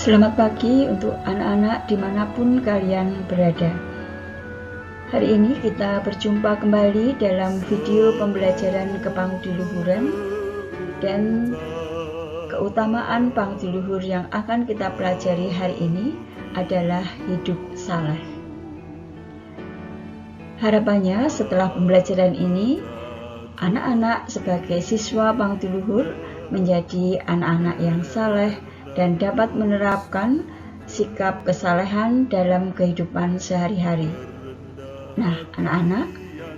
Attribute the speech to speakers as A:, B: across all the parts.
A: Selamat pagi untuk anak-anak dimanapun kalian berada. Hari ini kita berjumpa kembali dalam video pembelajaran kepangdiluhuran dan keutamaan pangdiluhur yang akan kita pelajari hari ini adalah hidup saleh. Harapannya setelah pembelajaran ini, anak-anak sebagai siswa pangdiluhur menjadi anak-anak yang saleh dan dapat menerapkan sikap kesalehan dalam kehidupan sehari-hari. Nah, anak-anak,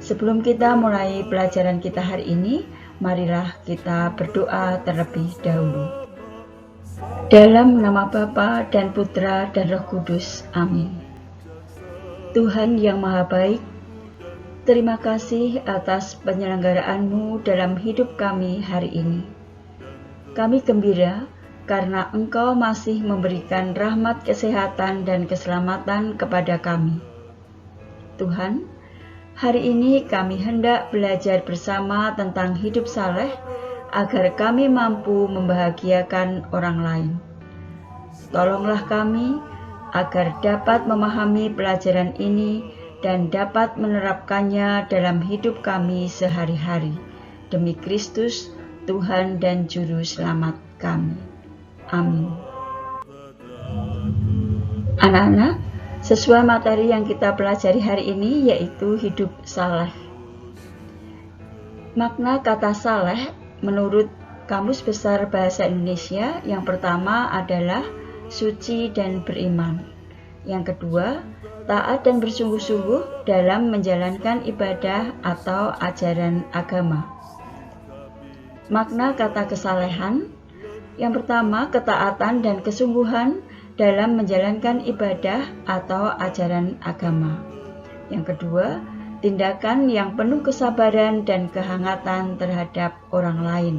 A: sebelum kita mulai pelajaran kita hari ini, marilah kita berdoa terlebih dahulu. Dalam nama Bapa dan Putra dan Roh Kudus, amin. Tuhan yang Maha Baik, terima kasih atas penyelenggaraanmu dalam hidup kami hari ini. Kami gembira karena Engkau masih memberikan rahmat kesehatan dan keselamatan kepada kami. Tuhan, hari ini kami hendak belajar bersama tentang hidup saleh agar kami mampu membahagiakan orang lain. Tolonglah kami agar dapat memahami pelajaran ini dan dapat menerapkannya dalam hidup kami sehari-hari. Demi Kristus, Tuhan dan Juru Selamat kami. Amin. Anak-anak, sesuai materi yang kita pelajari hari ini yaitu hidup saleh. Makna kata saleh menurut Kamus Besar Bahasa Indonesia yang pertama adalah suci dan beriman. Yang kedua, taat dan bersungguh-sungguh dalam menjalankan ibadah atau ajaran agama. Makna kata kesalehan yang pertama, ketaatan dan kesungguhan dalam menjalankan ibadah atau ajaran agama. Yang kedua, tindakan yang penuh kesabaran dan kehangatan terhadap orang lain.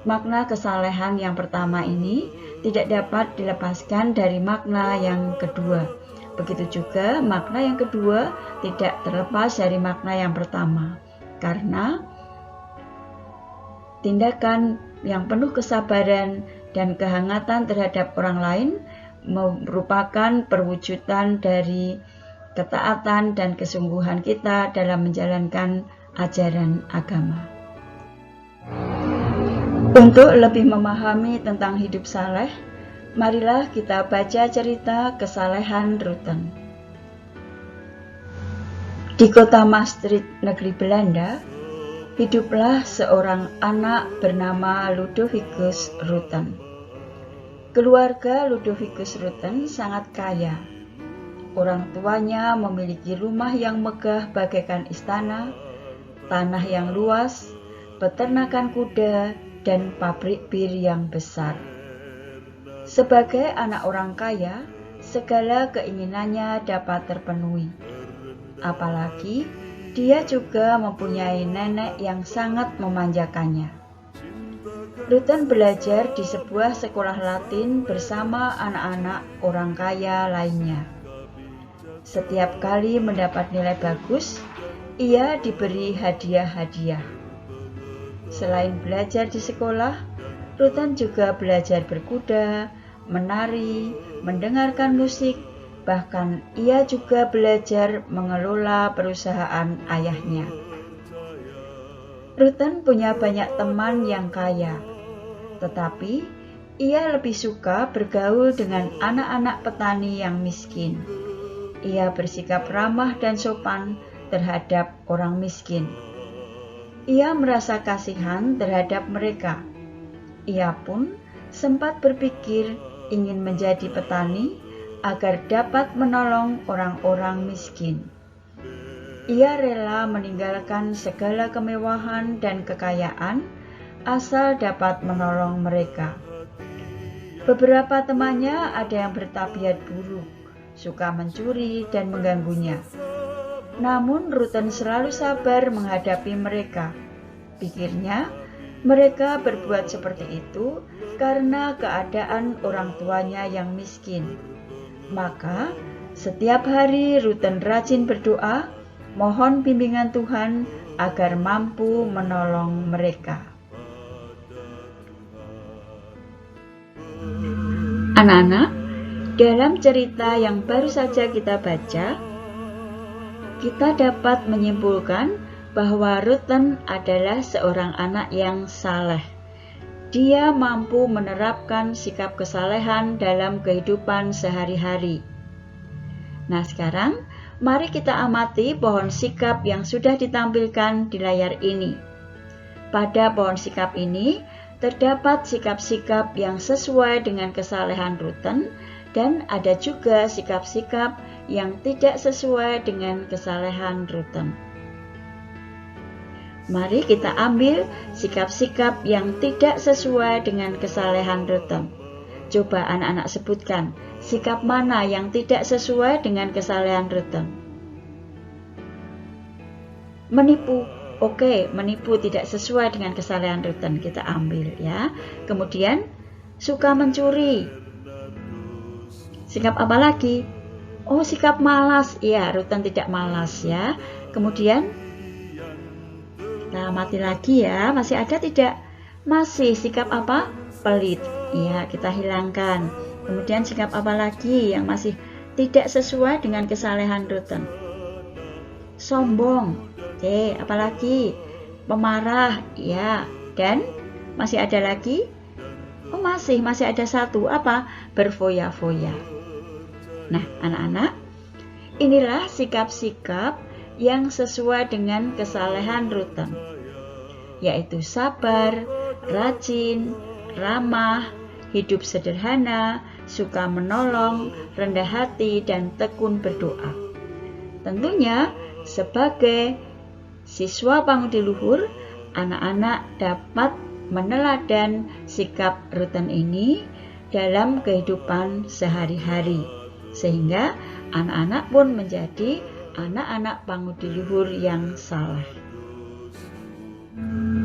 A: Makna kesalehan yang pertama ini tidak dapat dilepaskan dari makna yang kedua. Begitu juga makna yang kedua tidak terlepas dari makna yang pertama. Karena tindakan yang penuh kesabaran dan kehangatan terhadap orang lain merupakan perwujudan dari ketaatan dan kesungguhan kita dalam menjalankan ajaran agama. Untuk lebih memahami tentang hidup saleh, marilah kita baca cerita kesalehan Rutten. Di kota Maastricht, negeri Belanda, hiduplah seorang anak bernama Ludovicus Rutten. Keluarga Ludovicus Rutten sangat kaya. Orang tuanya memiliki rumah yang megah bagaikan istana, tanah yang luas, peternakan kuda, dan pabrik bir yang besar. Sebagai anak orang kaya, segala keinginannya dapat terpenuhi. Apalagi dia juga mempunyai nenek yang sangat memanjakannya. Rutten belajar di sebuah sekolah Latin bersama anak-anak orang kaya lainnya. Setiap kali mendapat nilai bagus, ia diberi hadiah-hadiah. Selain belajar di sekolah, Rutten juga belajar berkuda, menari, mendengarkan musik, bahkan ia juga belajar mengelola perusahaan ayahnya. Rutten punya banyak teman yang kaya, tetapi ia lebih suka bergaul dengan anak-anak petani yang miskin. Ia bersikap ramah dan sopan terhadap orang miskin. Ia merasa kasihan terhadap mereka. Ia pun sempat berpikir ingin menjadi petani agar dapat menolong orang-orang miskin. Ia rela meninggalkan segala kemewahan dan kekayaan asal dapat menolong mereka. Beberapa temannya ada yang bertabiat buruk, suka mencuri dan mengganggunya. Namun Rutten selalu sabar menghadapi mereka. Pikirnya, mereka berbuat seperti itu karena keadaan orang tuanya yang miskin. Maka, setiap hari Rutten rajin berdoa, mohon bimbingan Tuhan agar mampu menolong mereka. Anak-anak, dalam cerita yang baru saja kita baca, kita dapat menyimpulkan bahwa Rutten adalah seorang anak yang saleh. Dia mampu menerapkan sikap kesalehan dalam kehidupan sehari-hari. Nah, sekarang mari kita amati pohon sikap yang sudah ditampilkan di layar ini. Pada pohon sikap ini terdapat sikap-sikap yang sesuai dengan kesalehan Rutten dan ada juga sikap-sikap yang tidak sesuai dengan kesalehan Rutten. Mari kita ambil sikap-sikap yang tidak sesuai dengan kesalehan Rutten. Coba anak-anak sebutkan, sikap mana yang tidak sesuai dengan kesalehan Rutten? Menipu. Oke, menipu tidak sesuai dengan kesalehan Rutten, kita ambil ya. Kemudian, suka mencuri. Sikap apa lagi? Oh, sikap malas. Ya, Rutten tidak malas ya. Kemudian, kita amati lagi ya, masih ada tidak? Masih, sikap apa? Pelit. Ya, kita hilangkan. Kemudian sikap apa lagi yang masih tidak sesuai dengan kesalehan Rutten? Sombong. Oke, apalagi? Pemarah. Ya, dan masih ada lagi? Oh, masih ada satu. Apa? Berfoya-foya. Nah, anak-anak, inilah sikap-sikap yang sesuai dengan kesalehan Rutten, yaitu sabar, rajin, ramah, hidup sederhana, suka menolong, rendah hati, dan tekun berdoa. Tentunya, sebagai siswa Pangudi Luhur, anak-anak dapat meneladan sikap Rutten ini dalam kehidupan sehari-hari, sehingga anak-anak pun menjadi anak-anak Pangudi Luhur yang saleh.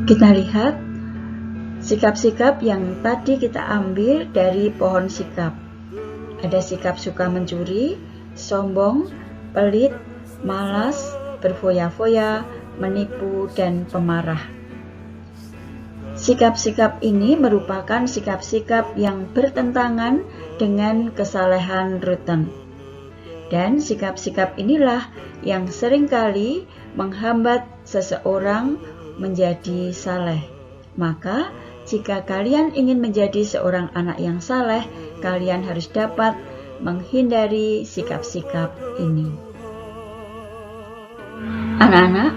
A: Kita lihat sikap-sikap yang tadi kita ambil dari pohon sikap. Ada sikap suka mencuri, sombong, pelit, malas, berfoya-foya, menipu, dan pemarah. Sikap-sikap ini merupakan sikap-sikap yang bertentangan dengan kesalehan Rutten. Dan sikap-sikap inilah yang seringkali menghambat seseorang menjadi saleh. Maka, jika kalian ingin menjadi seorang anak yang saleh, kalian harus dapat menghindari sikap-sikap ini. Anak-anak,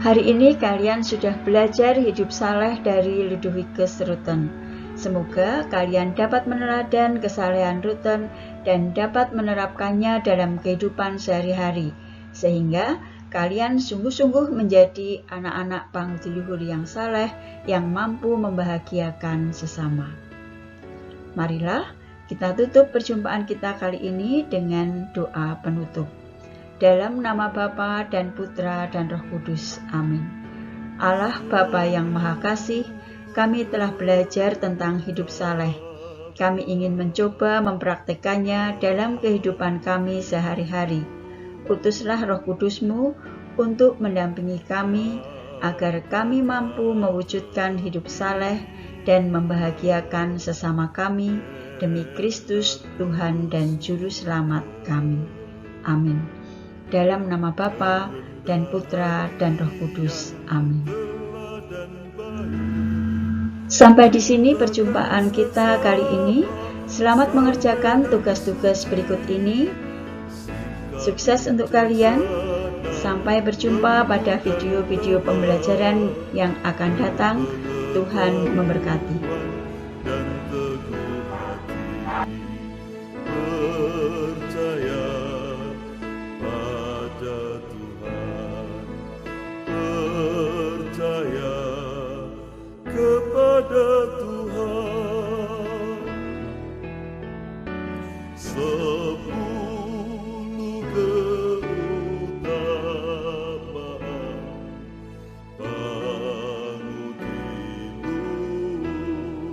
A: hari ini kalian sudah belajar hidup saleh dari Ludovicus Rutten. Semoga kalian dapat meneladan kesalehan Rutten dan dapat menerapkannya dalam kehidupan sehari-hari, sehingga kalian sungguh-sungguh menjadi anak-anak Pangudi Luhur yang saleh yang mampu membahagiakan sesama. Marilah kita tutup perjumpaan kita kali ini dengan doa penutup. Dalam nama Bapa dan Putra dan Roh Kudus. Amin. Allah Bapa yang Maha Kasih, kami telah belajar tentang hidup saleh. Kami ingin mencoba mempraktekannya dalam kehidupan kami sehari-hari. Utuslah Roh Kudus-Mu untuk mendampingi kami, agar kami mampu mewujudkan hidup saleh dan membahagiakan sesama kami, demi Kristus Tuhan dan Juru Selamat kami. Amin. Dalam nama Bapa dan Putra dan Roh Kudus. Amin. Sampai di sini perjumpaan kita kali ini. Selamat mengerjakan tugas-tugas berikut ini. Sukses untuk kalian. Sampai berjumpa pada video-video pembelajaran yang akan datang. Tuhan memberkati.
B: Percaya pada Tuhan, percaya kepada Tuhan. 10 keutamaan Pangudi Luhur.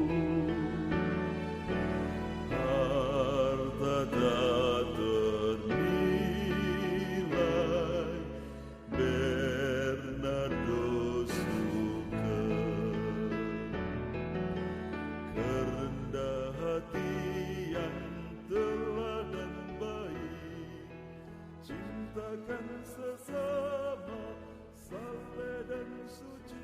B: cintakan sesama, saleh dan suci.